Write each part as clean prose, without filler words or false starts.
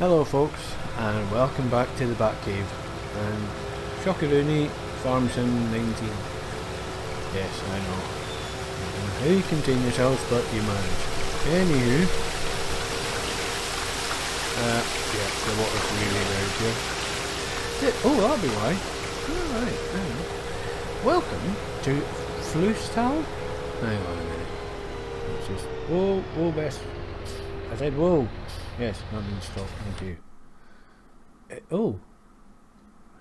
Hello folks, and welcome back to the Batcave and Shockaroony Farm Sim 19. Yes, I know. How you contain yourselves, but you manage. Anywho, yeah, the water's really loud here. Oh, that'll be why. Alright, welcome to Flusstal? Hang on a minute. It's just, whoa, Bess. I said whoa. Yes, that means stop, thank you. Oh,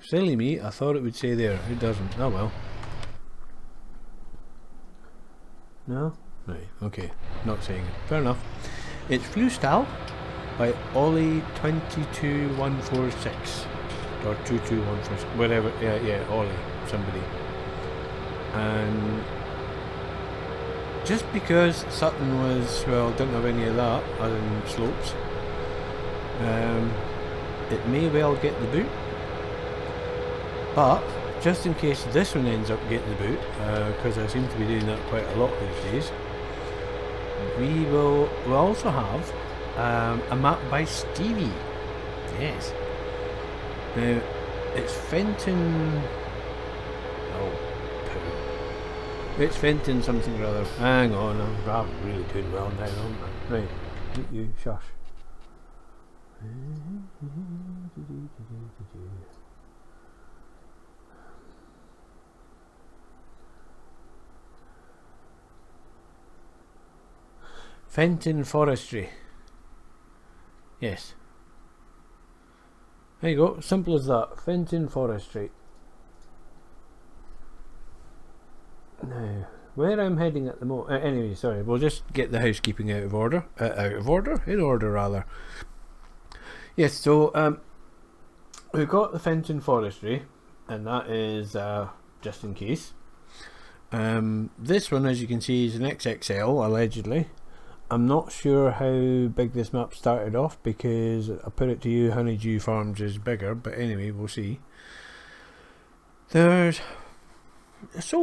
silly me, I thought it would say there. It doesn't. Oh well. No? Right, okay. Not saying it. Fair enough. It's Flusstal by Ollie 22146 or 22146, whatever. Yeah, Ollie, somebody. And just because Sutton was, well, didn't have any of that other than slopes, it may well get the boot, but just in case this one ends up getting the boot, because I seem to be doing that quite a lot these days, we'll also have a map by Stevie. Yes. Now it's Fenton. Oh, poo. It's Fenton something or other. Hang on, I'm really doing well now, aren't I? Right, you shush. Fenton Forestry. Yes. There you go, simple as that. Fenton Forestry. Now, where I'm heading at the moment. Anyway, sorry, we'll just get the housekeeping out of order. In order, rather. Yes, so we've got the Fenton Forestry, and that is just in case. This one, as you can see, is an XXL, allegedly. I'm not sure how big this map started off, because I put it to you, Honeydew Farms is bigger, but anyway, we'll see. So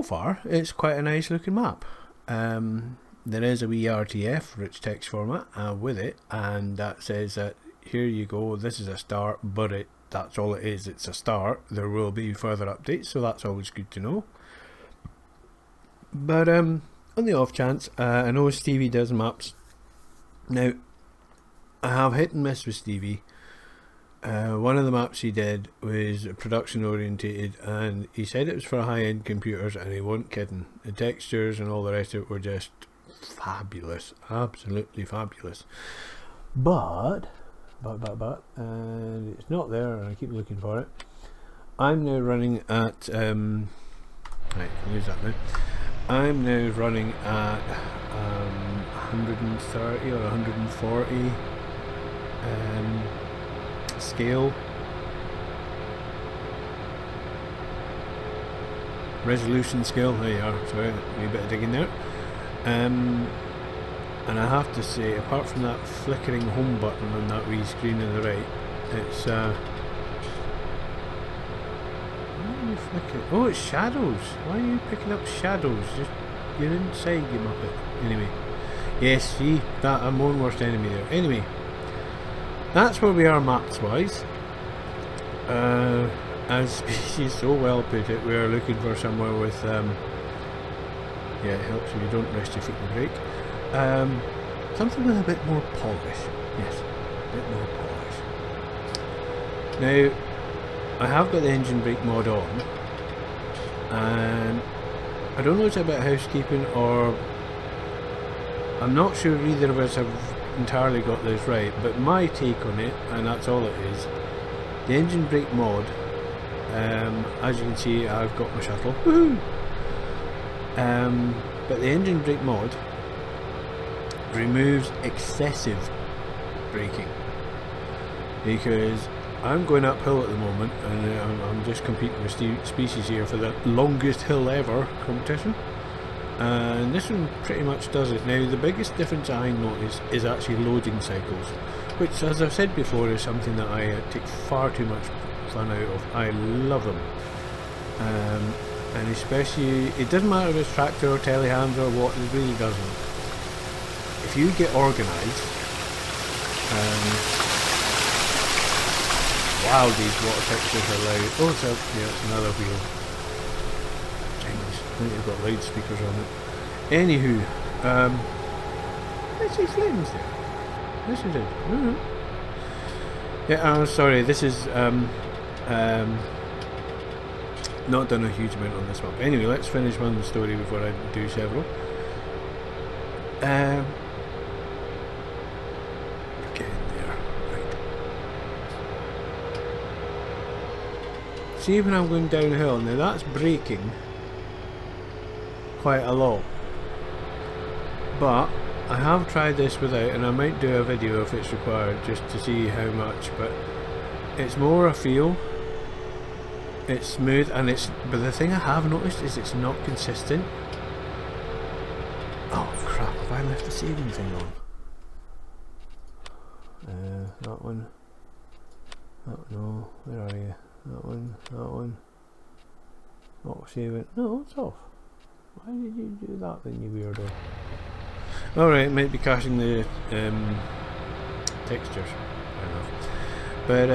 far, it's quite a nice looking map. There is a wee RTF, rich text format, with it, and that says that here you go, this is a start, but that's all it is, it's a start. There will be further updates, so that's always good to know. But on the off chance, I know Stevie does maps. Now, I have hit and miss with Stevie. One of the maps he did was production orientated, and he said it was for high-end computers, and he wasn't kidding. The textures and all the rest of it were just fabulous, absolutely fabulous. But, and it's not there, and I keep looking for it. I'm now running at right, I'll use that now. I'm now running at 130 or 140 scale resolution scale. There you are. Sorry, a bit of digging there. And I have to say, apart from that flickering home button on that wee screen on the right, it's oh, it's shadows. Why are you picking up shadows? Just you're inside, you muppet. Anyway, yes, see that I'm my own worst enemy there. Anyway, that's where we are maps wise. As Species so well put it, we are looking for somewhere with yeah, it helps if you don't rest your foot in the brake. Something with a bit more polish. Yes, a bit more polish. Now, I have got the engine brake mod on, and I don't know if it's about housekeeping, or I'm not sure either of us have entirely got this right, but my take on it, and that's all it is, the engine brake mod, as you can see I've got my shuttle, woohoo! But the engine brake mod removes excessive braking, because I'm going uphill at the moment, and I'm just competing with Species here for the longest hill ever competition, and this one pretty much does it. Now, the biggest difference I notice is actually loading cycles, which, as I've said before, is something that I take far too much fun out of. I love them, and especially, it doesn't matter if it's tractor or telehandler or what, it really doesn't. If you get organised, Wow, these water textures are loud. Oh, it's another wheel. Jeez, I think they've got loudspeakers on it. Anywho, I see flames there. This is it. Yeah, I'm sorry, this is not done a huge amount on this one. Anyway, let's finish one story before I do several. Get in there. Right. See when I'm going downhill, now that's braking quite a lot. But I have tried this without, and I might do a video if it's required just to see how much, but it's more a feel. It's smooth, and but the thing I have noticed is it's not consistent. Oh crap, have I left the saving thing on? That one. Oh no, where are you? That one. Oh, save it. No, it's off. Why did you do that then, you weirdo? Alright, might be caching the textures. Fair enough. But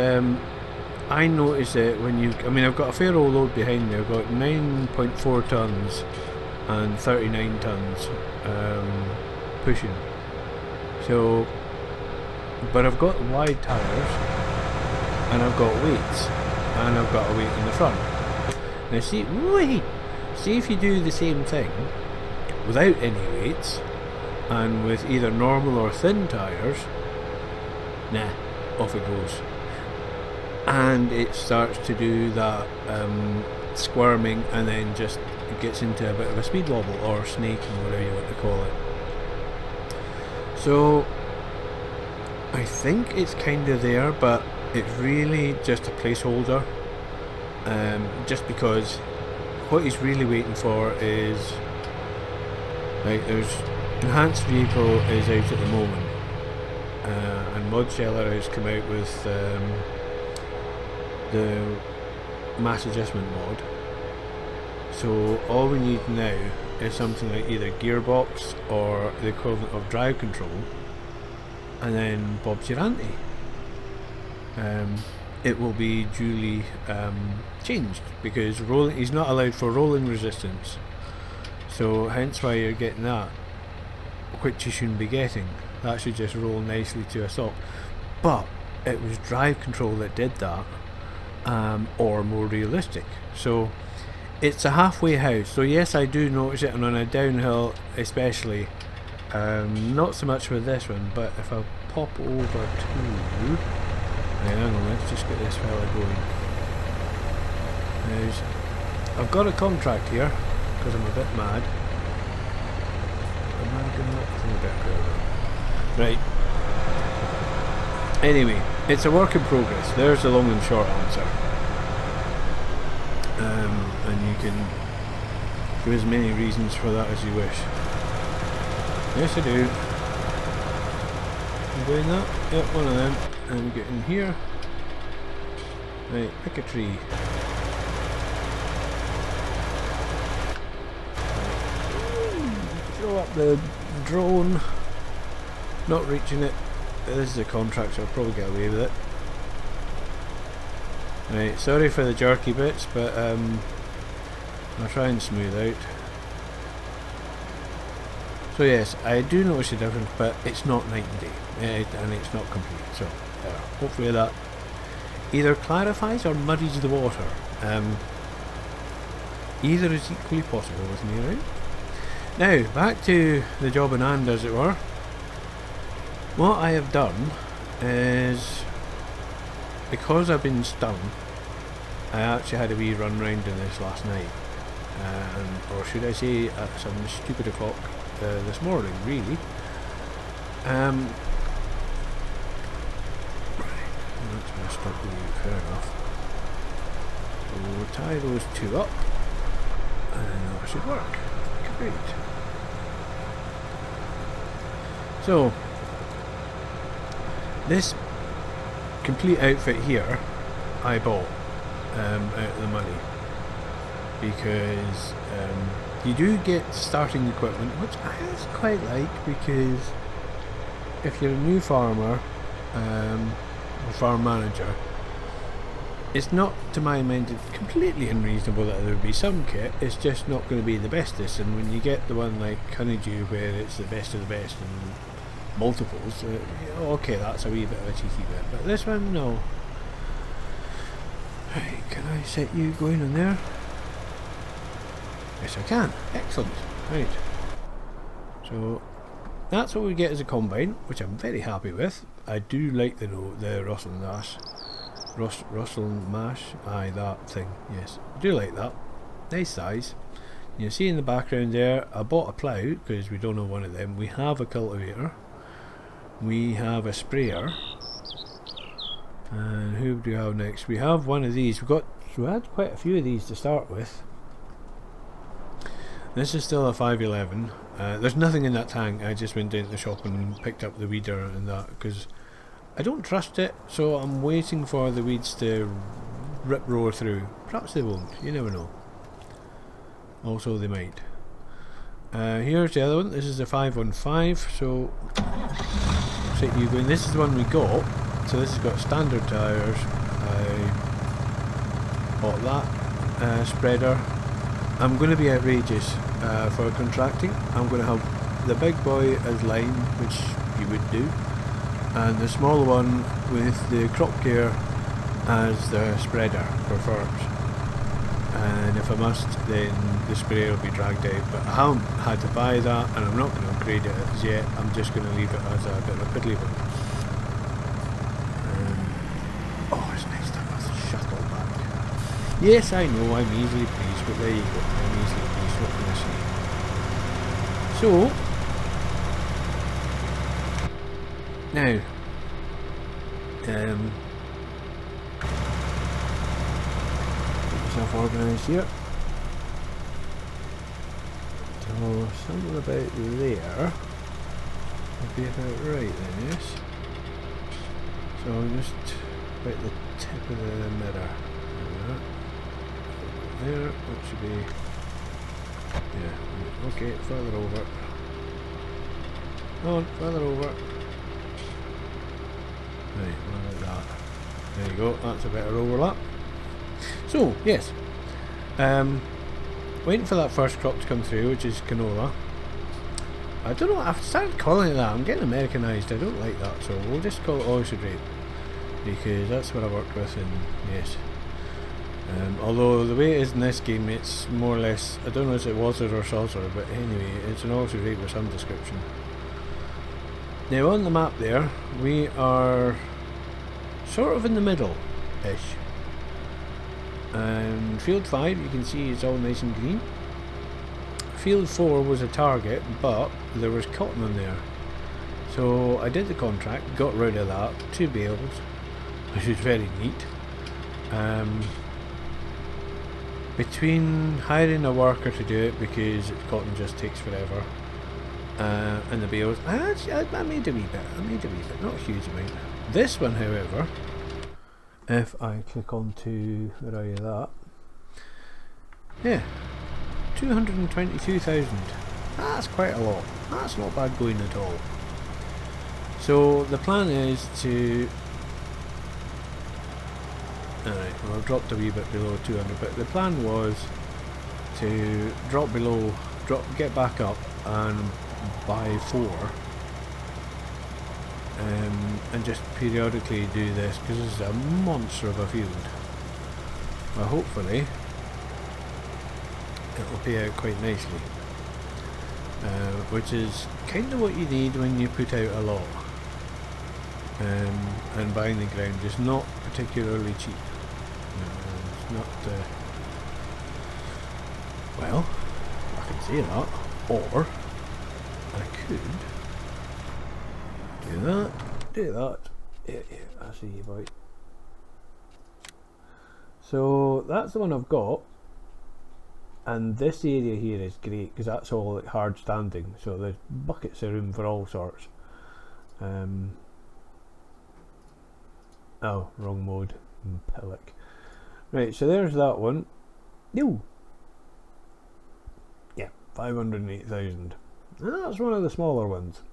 I notice it when you... I mean, I've got a fair old load behind me. I've got 9.4 tons and 39 tons pushing. So, but I've got wide tyres and I've got weights and I've got a weight in the front. Now see if you do the same thing without any weights and with either normal or thin tyres, nah, off it goes. And it starts to do that squirming, and then just gets into a bit of a speed wobble or snaking, whatever you want to call it. So I think it's kind of there, but it's really just a placeholder, just because what he's really waiting for is, like, there's enhanced vehicle is out at the moment, and Mod Sheller has come out with the mass adjustment mod. So all we need now is something like either gearbox or the equivalent of drive control, and then Bob's your ante. It will be duly changed, because he's not allowed for rolling resistance, so hence why you're getting that, which you shouldn't be getting. That should just roll nicely to a stop. But it was drive control that did that, or more realistic. So it's a halfway house. So yes, I do notice it, and on a downhill especially. Not so much with this one, but if I pop over to... hang on, let's just get this fella going. I've got a contract here, because I'm a bit mad. Am I going to look a bit further? Right. Anyway, it's a work in progress. There's the long and short answer. And you can give as many reasons for that as you wish. Yes, I do. I'm doing that. Yep, one of them. And we get in here. Right, pick a tree. Throw up the drone. Not reaching it. This is a contract, so I'll probably get away with it. Right, sorry for the jerky bits, but I'll try and smooth out. So yes, I do notice a difference, but it's not night and day, and it's not complete. So hopefully that either clarifies or muddies the water. Either is equally possible with me, right? Now, back to the job in hand, as it were. What I have done is, because I've been stung, I actually had a wee run round in this last night, or should I say at some stupid o'clock this morning, really. Right, that's going to stop the route, fair enough. So we'll tie those two up, and that should work. Great. So, this complete outfit here I bought out of the money, because you do get starting equipment, which I just quite like, because if you're a new farmer or farm manager, it's not, to my mind, it's completely unreasonable that there would be some kit. It's just not going to be the bestest. And when you get the one like Honeydew, where it's the best of the best and multiples, okay, that's a wee bit of a cheeky bit. But this one, no. Right, can I set you going on there? Yes, I can. Excellent. Right. So that's what we get as a combine, which I'm very happy with. I do like the Russell Mash. Russell Mash, aye, that thing, yes. I do like that. Nice size. You see in the background there, I bought a plough, because we don't have one of them. We have a cultivator. We have a sprayer. And who do we have next? We have one of these. We had quite a few of these to start with. This is still a 511. There's nothing in that tank. I just went down to the shop and picked up the weeder and that, because I don't trust it, so I'm waiting for the weeds to roar through. Perhaps they won't, you never know. Also they might. Here's the other one. This is a 515, so set you going. This is the one we got, so this has got standard tyres. I bought that spreader. I'm going to be outrageous for contracting. I'm going to have the big boy as line, which you would do, and the small one with the crop care as the spreader for firms. And if I must, then the sprayer will be dragged out, but I haven't had to buy that, and I'm not going to upgrade it as yet. I'm just going to leave it as a bit of a piddly one. Oh, it's nice to have a shuttle back. Yes, I know, I'm easily pleased, but there you go. I'm easily pleased. What can I say? So now, get yourself organised here. So something about there would be about right then, yes. So just about the tip of the mirror. There, that should be, yeah, okay, further over. On, further over. Right, like that. There you go, that's a better overlap. So, yes, waiting for that first crop to come through, which is canola. I don't know, I've started calling it that. I'm getting Americanised, I don't like that, so we'll just call it oyster rape, because that's what I worked with, and yes. Although the way it is in this game, it's more or less, I don't know if it was or saucer, but anyway, it's an oyster rape with some description. Now on the map there, we are sort of in the middle-ish. And field 5, you can see it's all nice and green. Field 4 was a target, but there was cotton on there. So I did the contract, got rid of that, 2 bales, which is very neat. Between hiring a worker to do it, because cotton just takes forever, and the bales, I made a wee bit, not a huge amount. This one, however, if I click onto where are you that, yeah, 222,000. That's quite a lot. That's not bad going at all. So the plan is to, alright, well I've dropped a wee bit below 200, but the plan was to drop below, get back up and buy 4, and just periodically do this, because this is a monster of a field. Well, hopefully it will pay out quite nicely, which is kind of what you need when you put out a lot. And buying the ground is not particularly cheap. It's not, well, I can say that, or I could do that, yeah, I see you, boy. So that's the one I've got, and this area here is great, because that's all like hard standing, so there's buckets of room for all sorts. Oh, wrong mode, pillock. Right, so there's that one. No. Yeah, 508,000. That's one of the smaller ones.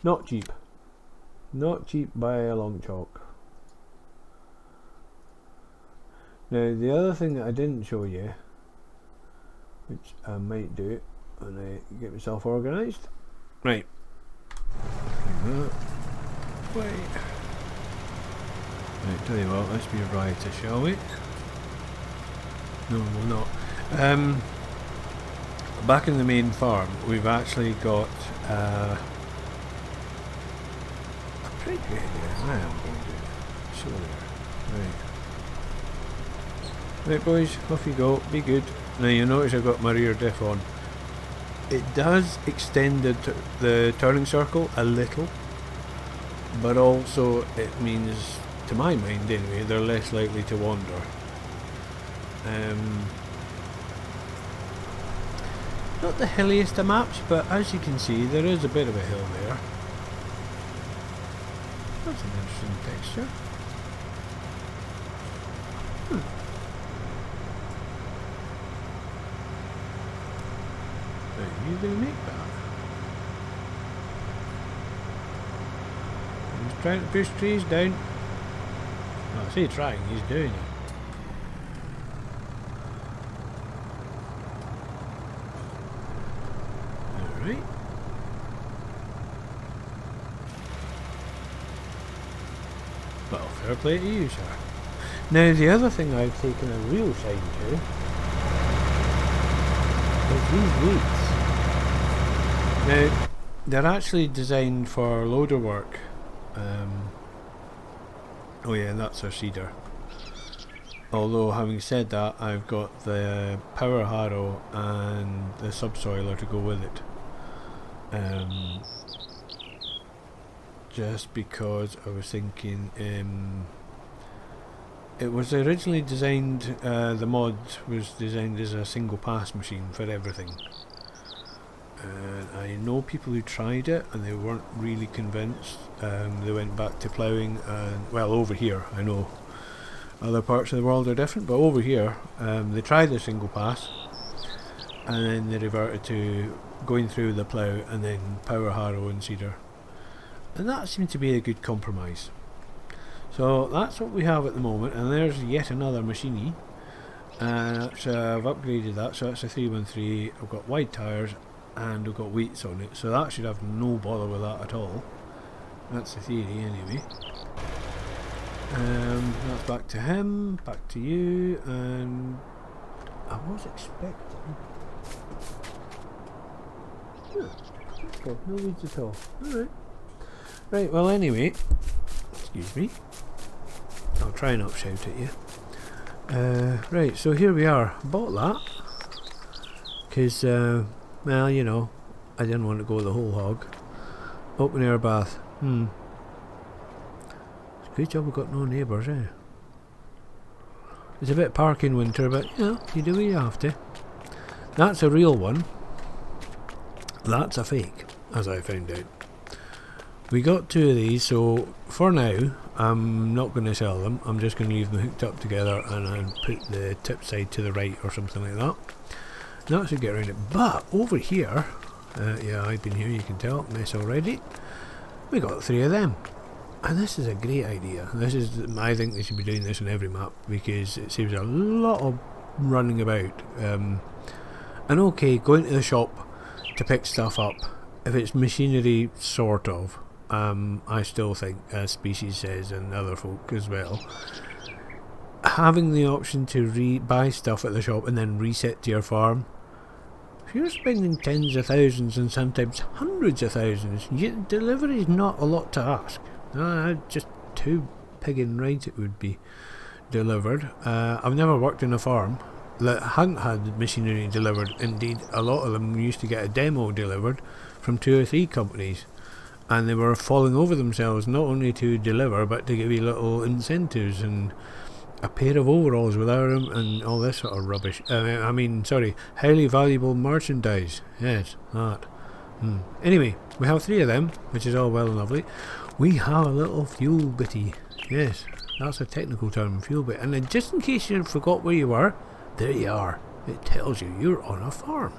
Not cheap. Not cheap by a long chalk. Now the other thing that I didn't show you, which I might do when I get myself organised. Right. Wait. Right, tell you what, let's be riotous, shall we? No, we'll not. Back in the main farm, we've actually got a pretty good idea. I am going to do it. So there. Right, boys, off you go. Be good. Now you notice I've got my rear diff on. It does extend the turning circle a little, but also it means, to my mind anyway, they're less likely to wander. Not the hilliest of maps, but as you can see, there is a bit of a hill there. That's an interesting texture. Are you going to make that? He's trying to push trees down. Well, I say trying, he's doing it. Alright. Well, fair play to you, sir. Now, the other thing I've taken a real shine to is these weights. Now, they're actually designed for loader work. Oh yeah, that's our cedar. Although, having said that, I've got the power harrow and the subsoiler to go with it. Just because I was thinking, it was originally designed, the mod was designed as a single pass machine for everything. And I know people who tried it and they weren't really convinced. They went back to ploughing, and well, over here, I know other parts of the world are different, but over here they tried the single pass and then they reverted to going through the plough and then power harrow and cedar, and that seemed to be a good compromise. So that's what we have at the moment, and there's yet another machine. So I've upgraded that, so that's a 313. I've got wide tyres and we've got weights on it, so that should have no bother with that at all. That's the theory anyway. That's back to him, back to you, and I was expecting... Okay, no weeds at all. Alright. Right, well anyway, excuse me, I'll try not shout at you. Right, so here we are. Bought that because well, you know, I didn't want to go the whole hog. Open air bath. It's a good job we've got no neighbours, eh? It's a bit park in winter, but you know, you do what you have to. That's a real one. That's a fake, as I found out. We got two of these, so for now I'm not going to sell them. I'm just going to leave them hooked up together and I'll put the tip side to the right or something like that. That should get around it. But over here, yeah, I've been here, you can tell, mess already. We got three of them, and this is a great idea. This is, I think they should be doing this on every map because it saves a lot of running about. And okay, going to the shop to pick stuff up, if it's machinery, sort of. I still think, as Species says, and other folk as well, having the option to buy stuff at the shop and then reset to your farm. If you're spending tens of thousands and sometimes hundreds of thousands, delivery is not a lot to ask. Just 2 pigging right it would be delivered. I've never worked in a farm that hadn't had machinery delivered. Indeed, a lot of them used to get a demo delivered from 2 or 3 companies, and they were falling over themselves not only to deliver but to give you little incentives and a pair of overalls without them and all this sort of rubbish. I mean, sorry, highly valuable merchandise. Yes, that. Anyway, we have 3 of them, which is all well and lovely. We have a little fuel bitty. Yes, that's a technical term, fuel bit. And then just in case you forgot where you were, there you are. It tells you you're on a farm.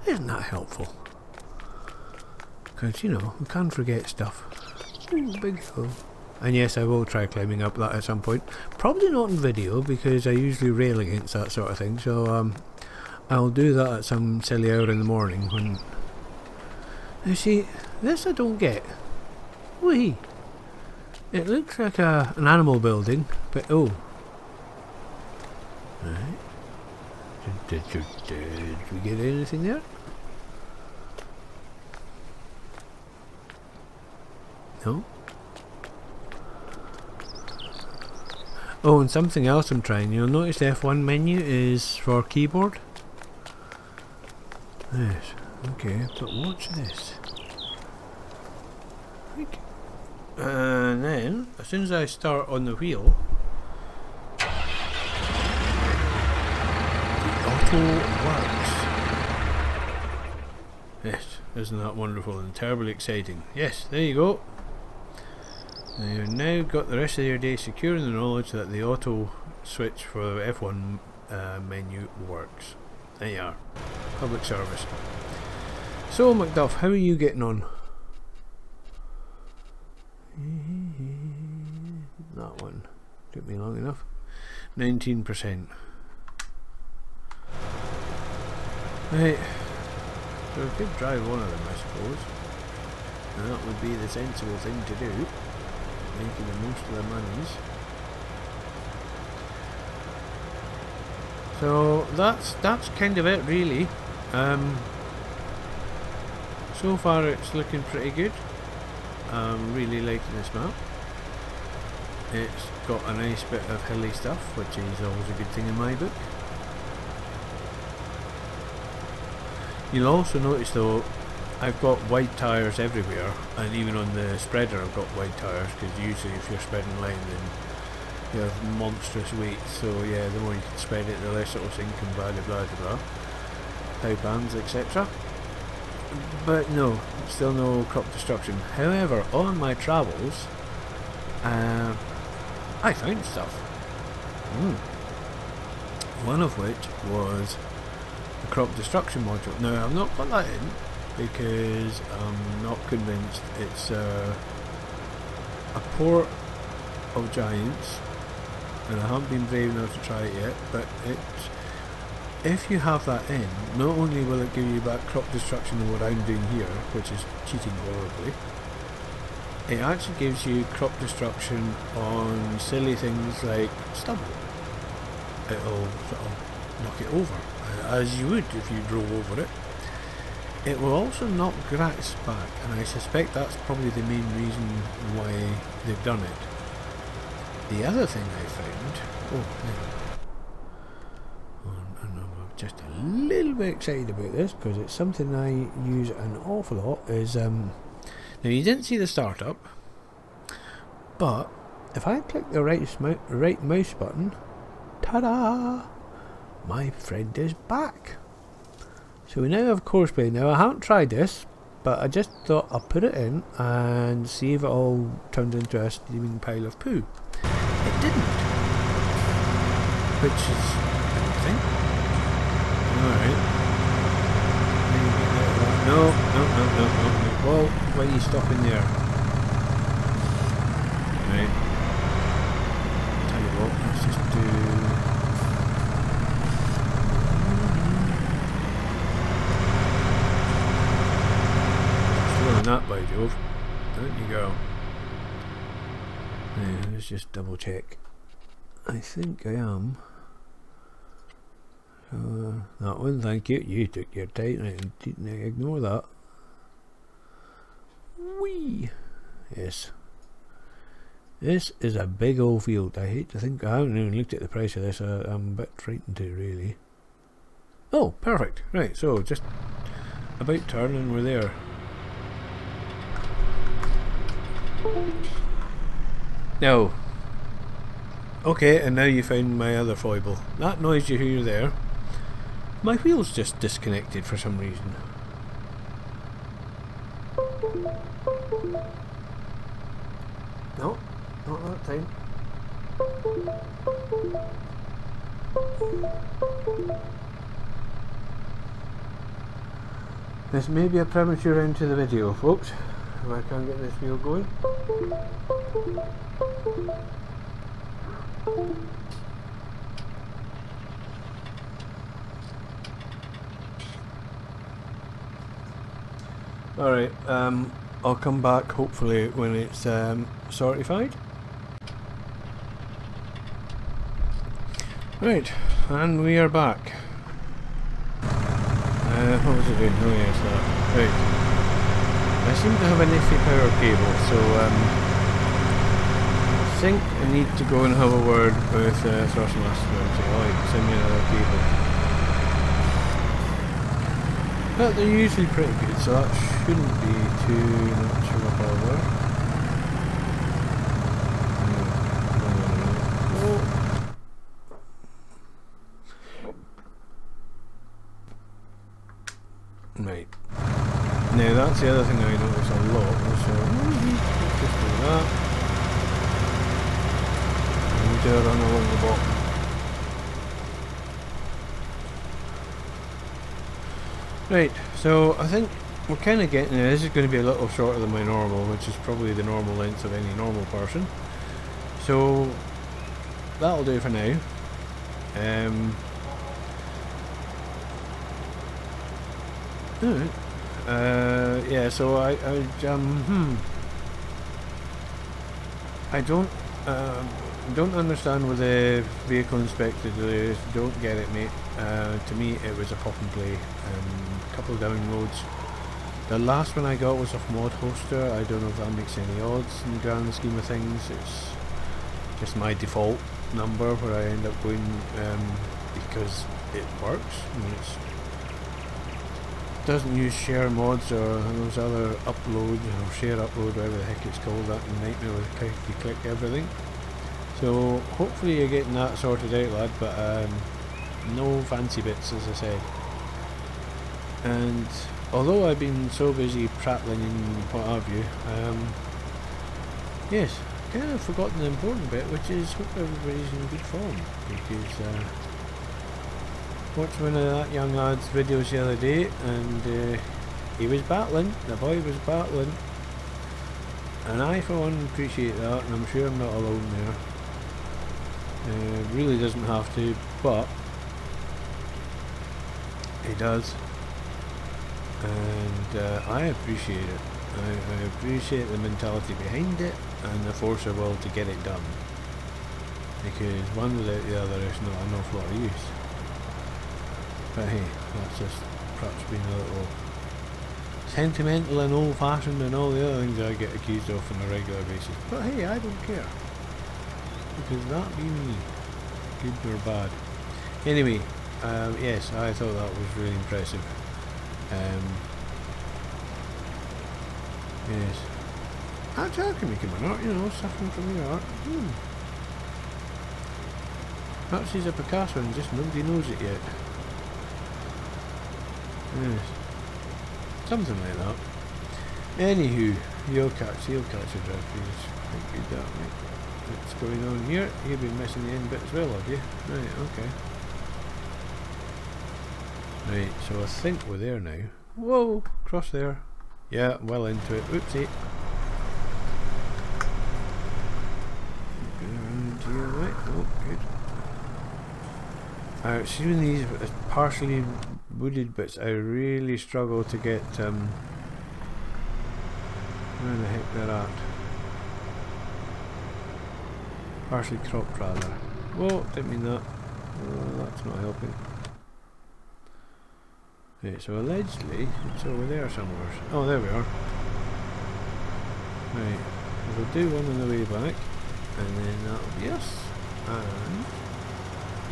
Isn't that helpful? Because, you know, we can forget stuff. Ooh, big hill. And yes, I will try climbing up that at some point. Probably not in video, because I usually rail against that sort of thing. So, I'll do that at some silly hour in the morning when... You see, this I don't get. Whee! It looks like an animal building, but oh. Right. Did we get anything there? No? Oh, and something else I'm trying. You'll notice the F1 menu is for keyboard. Yes. Okay, but what's this? Right. And then, as soon as I start on the wheel, the auto works. Yes, isn't that wonderful and terribly exciting? Yes, there you go. Now you've now got the rest of your day secure in the knowledge that the auto switch for the F1 menu works. There you are. Public service. So, Macduff, how are you getting on? That one took me long enough. 19%. Right. So we could drive one of them, I suppose. And that would be the sensible thing to do. Making the most of the monies. So that's kind of it, really. So far it's looking pretty good. I'm really liking this map. It's got a nice bit of hilly stuff, which is always a good thing in my book. You'll also notice though, I've got wide tyres everywhere, and even on the spreader I've got wide tyres, because usually if you're spreading line then you have monstrous weight, so yeah, the more you can spread it the less it will sink and blah blah blah blah, pipe bands etc. But no, still no crop destruction. However, on my travels I found stuff. One of which was the crop destruction module. Now I've not put that in because I'm not convinced it's a port of giants, and I haven't been brave enough to try it yet, but if you have that in, not only will it give you back crop destruction of what I'm doing here, which is cheating horribly, it actually gives you crop destruction on silly things like stubble. It'll sort of knock it over, as you would if you drove over it. It will also knock grass back, and I suspect that's probably the main reason why they've done it. The other thing I found, and I'm just a little bit excited about this because it's something I use an awful lot, is now you didn't see the startup, but if I click the right mouse button, ta-da! My friend is back. So we now have course play. Now I haven't tried this, but I just thought I'll put it in and see if it all turned into a steaming pile of poo. It didn't, which is a good thing. Alright. No. Well, why are you stopping there? Right. Tell you what, let's just do... That by Jove, don't you go. Yeah, let's just double check. I think I am. That one, thank you. You took your time and didn't ignore that. Whee! Yes. This is a big old field. I hate to think, I haven't even looked at the price of this. I'm a bit frightened to really. Oh, perfect. Right, so just about turn and we're there. No. Okay, and now you found my other foible. That noise you hear there, my wheel's just disconnected for some reason. No, not that time. This may be a premature end to the video, folks, if I can't get this wheel going. Alright, I'll come back hopefully when it's sortified. Right, and we are back. What was it doing? Oh yes, that. Right. I seem to have an iffy power cable, so I think I need to go and have a word with Flusstal2 and say, oh, send me another cable. But they're usually pretty good, so that shouldn't be too much of a bother. Right. Now that's the other thing I notice a lot, so let's just do that. And we do a run along the bottom. Right, so I think we're kind of getting there. This is going to be a little shorter than my normal, which is probably the normal length of any normal person. So that'll do for now. Yeah, so I don't understand with the vehicle inspector. Don't get it, mate. To me, it was a pop and play. Couple of downloads. The last one I got was off Mod Hoster. I don't know if that makes any odds in the grand scheme of things. It's just my default number where I end up going because it works. I mean, it doesn't use share mods or those other upload or share upload, whatever the heck it's called. That nightmare with you click everything. So hopefully you're getting that sorted out, lad. But no fancy bits, as I said. And although I've been so busy prattling and what have you, yes, kind of forgotten the important bit, which is hope everybody's in good form. Because watched one of that young lad's videos the other day, and he was battling. The boy was battling, and I for one appreciate that, and I'm sure I'm not alone there. Really doesn't have to, but he does. And I appreciate it. I appreciate the mentality behind it and the force of will to get it done. Because one without the other is not an awful lot of use. But hey, that's just perhaps being a little sentimental and old fashioned and all the other things I get accused of on a regular basis. But hey, I don't care. Because that be me. Good or bad. Anyway, yes, I thought that was really impressive. Yes. That's alchemy coming out, you know, suffering from the art. Perhaps he's a Picasso and just nobody knows it yet. Yes. Something like that. Anywho, he'll catch a drift. He's quite good at it. What's going on here? You've been missing the end bit as well, have you? Right, okay. Right, so I think we're there now. Whoa, cross there. Yeah, well into it. Oopsie. Going around here, right? Oh, good. Excuse me, these partially wooded bits, I really struggle to get where the heck they're at. Partially cropped rather. Whoa, didn't mean that. Oh, that's not helping. Okay, so allegedly it's over there somewhere. Oh, there we are. Right, we'll do one on the way back, and then that'll be us. And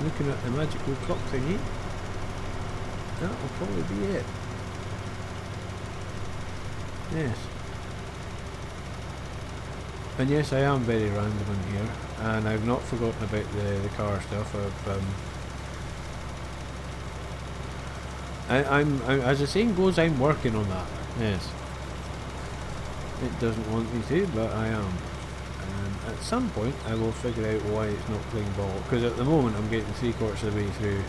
looking at the magical clock thingy, that'll probably be it. Yes. And yes, I am very random in here, and I've not forgotten about the car stuff. I'm as the saying goes, I'm working on that. Yes. It doesn't want me to, but I am. And at some point, I will figure out why it's not playing ball. Because at the moment, I'm getting 3/4 of the way through,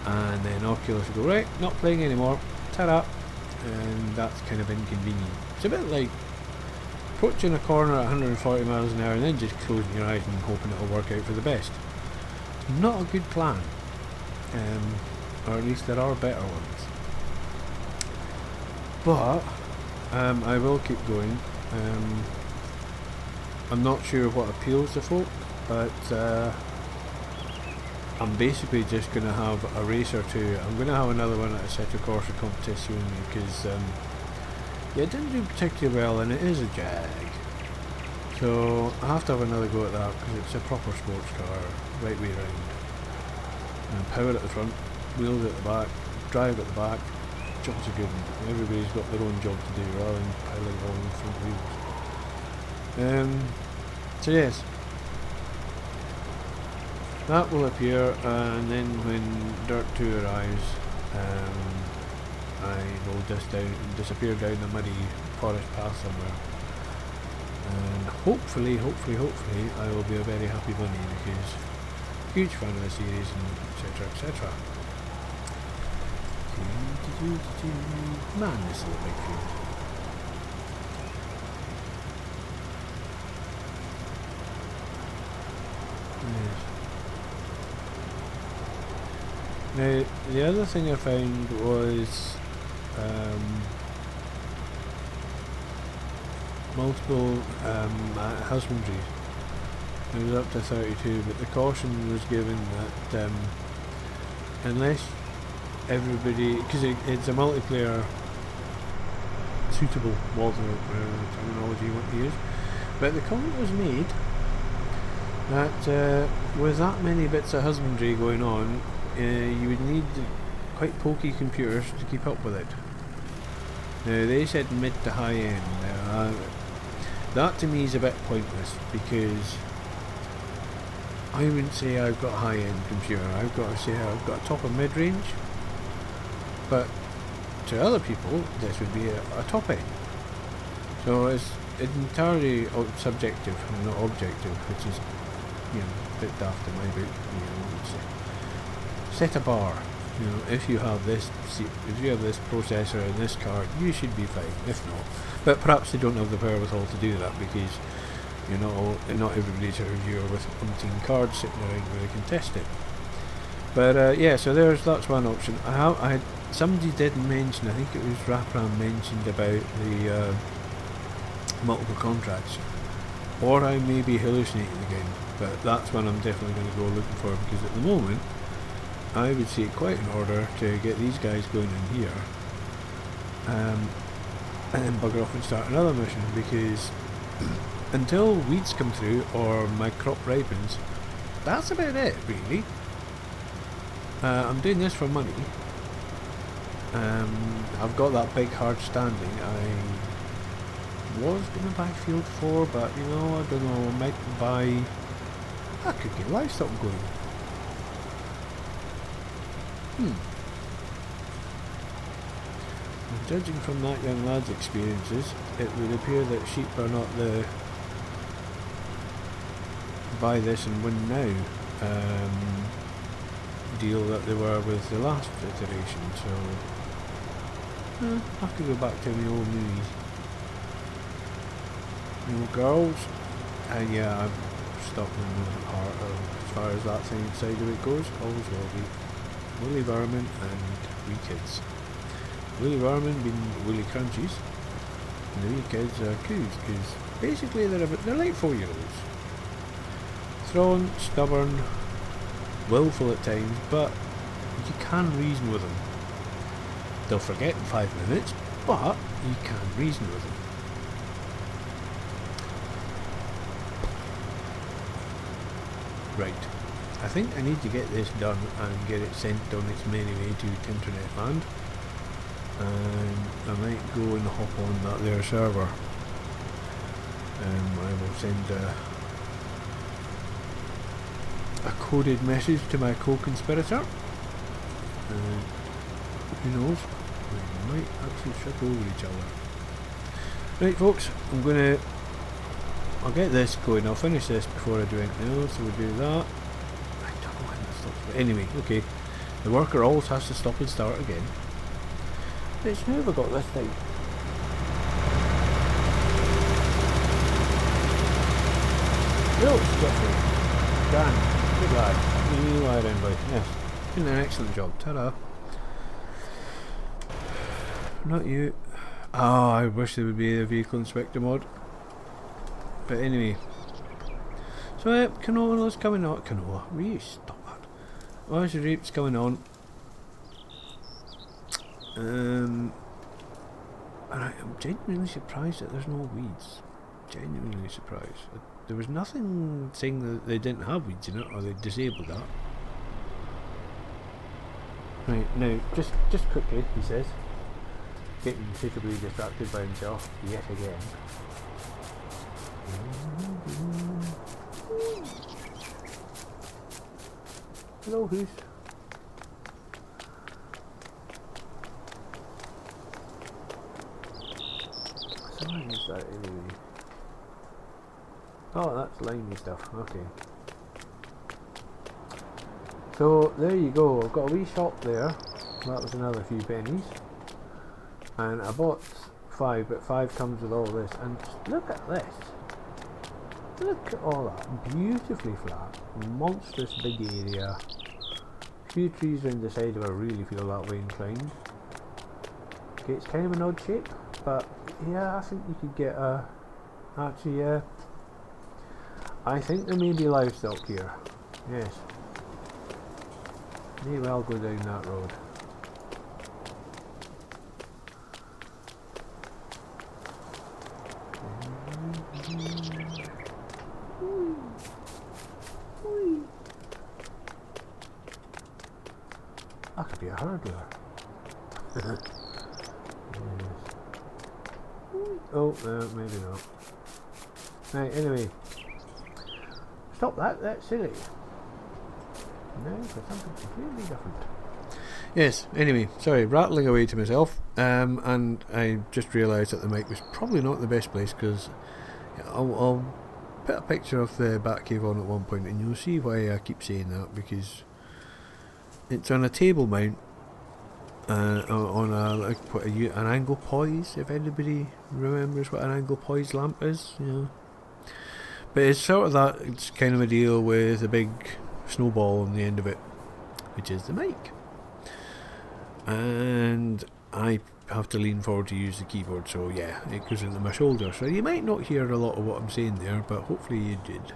and then Oculus will go, right, not playing anymore. Ta-da! and that's kind of inconvenient. It's a bit like approaching a corner at 140 miles an hour and then just closing your eyes and hoping it'll work out for the best. Not a good plan, or at least there are better ones. But I will keep going. I'm not sure what appeals to folk, but I'm basically just going to have a race or two. I'm going to have another one at a Assetto Corsa competition because yeah, it didn't do particularly well and it is a Jag. So I have to have another go at that because it's a proper sports car, right way round. And power at the front, wheels at the back, drive at the back, job's a good one. Everybody's got their own job to do rather than piling it all on the front wheels. So yes, that will appear, and then when Dirt 2 arrives, I will just disappear down the muddy forest path somewhere, and hopefully I will be a very happy bunny because huge fan of the series and etc. Man, this is a big field. Yes. Now, the other thing I found was multiple husbandry. It was up to 32, but the caution was given that unless everybody, because it's a multiplayer suitable, whatever terminology you want to use, but the comment was made that with that many bits of husbandry going on, you would need quite pokey computers to keep up with it. Now they said mid to high end. That to me is a bit pointless because I wouldn't say I've got a high end computer. I've got to say I've got a top of mid range, but to other people this would be a top end. So it's entirely subjective and not objective, which is, you know, a bit daft in my book. You know, set a bar. You know, if you have this processor in this card, you should be fine. If not, but perhaps they don't have the wherewithal to do that because you're not everybody's a reviewer with umpteen cards sitting around where they can test it. But yeah, so that's one option. Somebody did mention, I think it was Rapram mentioned about the multiple contracts, or I may be hallucinating again. But that's one I'm definitely going to go looking for because at the moment I would see it quite in order to get these guys going in here and then bugger off and start another mission because until weeds come through or my crop ripens, that's about it really. I'm doing this for money. I've got that big hard standing. I was going to buy Field 4, but you know, I don't know, I might buy... I could get livestock going. Judging from that young lad's experiences, it would appear that sheep are not the buy this and win now deal that they were with the last iteration, so I could go back to my old movies. My old girls, and yeah, I've stopped in the heart as far as that thing side of it goes, always will be. Woolly Vermin and wee kids. Woolly Vermin being woolly crunchies, and the wee kids are coos, because basically they're like 4-year-olds. Thrown, stubborn, willful at times, but you can reason with them. They'll forget in 5 minutes, but you can reason with them. Right. I think I need to get this done and get it sent on its merry way to internet land, and I might go and hop on that there server. I will send a coded message to my co-conspirator, and who knows, we might actually trip over each other. Right folks, I'll get this going. I'll finish this before I do anything else, so we'll do that. Anyway, okay, the worker always has to stop and start again. Which move I got this time? No, it's different. Dan, good lad. You are in, boy. Yes. Doing an excellent job. Ta-da. Not you. Oh, I wish there would be a vehicle inspector mod. But anyway. So, canola's coming on. Canola. Will you stop that? Orange rape's coming on. And I'm genuinely surprised that there's no weeds. Genuinely surprised. There was nothing saying that they didn't have weeds in it, or they disabled that. Right, now, just quickly, he says, getting suitably distracted by himself yet again. Hello, who's? Someone use that anyway. Oh, that's limey stuff, okay. So, there you go, I've got a wee shop there. That was another few pennies. And I bought 5, but 5 comes with all this. And just look at this. Look at all that. Beautifully flat. Monstrous big area. Few trees around the side if I really feel that way inclined. Okay, it's kind of an odd shape, but yeah, I think you could get a... Actually, yeah. I think there may be livestock here. Yes. May well go down that road. That could be a hurdler. Yes. Oh, no, maybe not. Right, anyway. Stop that, that's silly. Now for something completely different. Yes, anyway, sorry, rattling away to myself, and I just realised that the mic was probably not the best place, because I'll put a picture of the Batcave on at one point and you'll see why I keep saying that, because it's on a table mount, on an angle poise, if anybody remembers what an angle poise lamp is, you know. But it's sort of that, it's kind of a deal with a big snowball on the end of it, which is the mic. And I have to lean forward to use the keyboard, so yeah, it goes into my shoulder. So you might not hear a lot of what I'm saying there, but hopefully you did.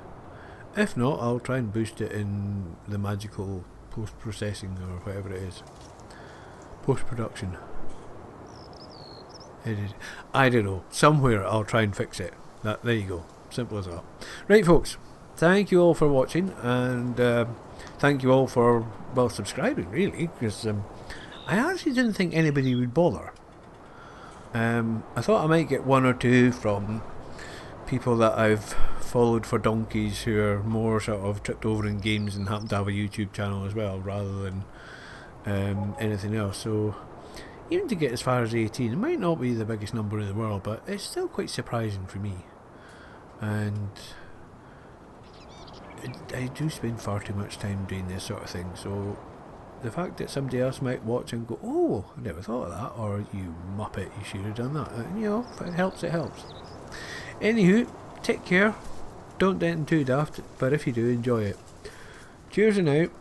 If not, I'll try and boost it in the magical post-processing or whatever it is. Post-production. I don't know. Somewhere I'll try and fix it. There you go. Simple as that. Right, folks. Thank you all for watching, and thank you all for, well, subscribing, really, because I actually didn't think anybody would bother. I thought I might get 1 or 2 from people that I've followed for donkeys who are more sort of tripped over in games and happen to have a YouTube channel as well, rather than anything else. So even to get as far as 18, it might not be the biggest number in the world, but it's still quite surprising for me. And I do spend far too much time doing this sort of thing, so the fact that somebody else might watch and go, oh, I never thought of that, or you muppet, you should have done that, you know, if it helps, it helps. Anywho, take care, don't get too daft, but if you do, enjoy it. Cheers and out.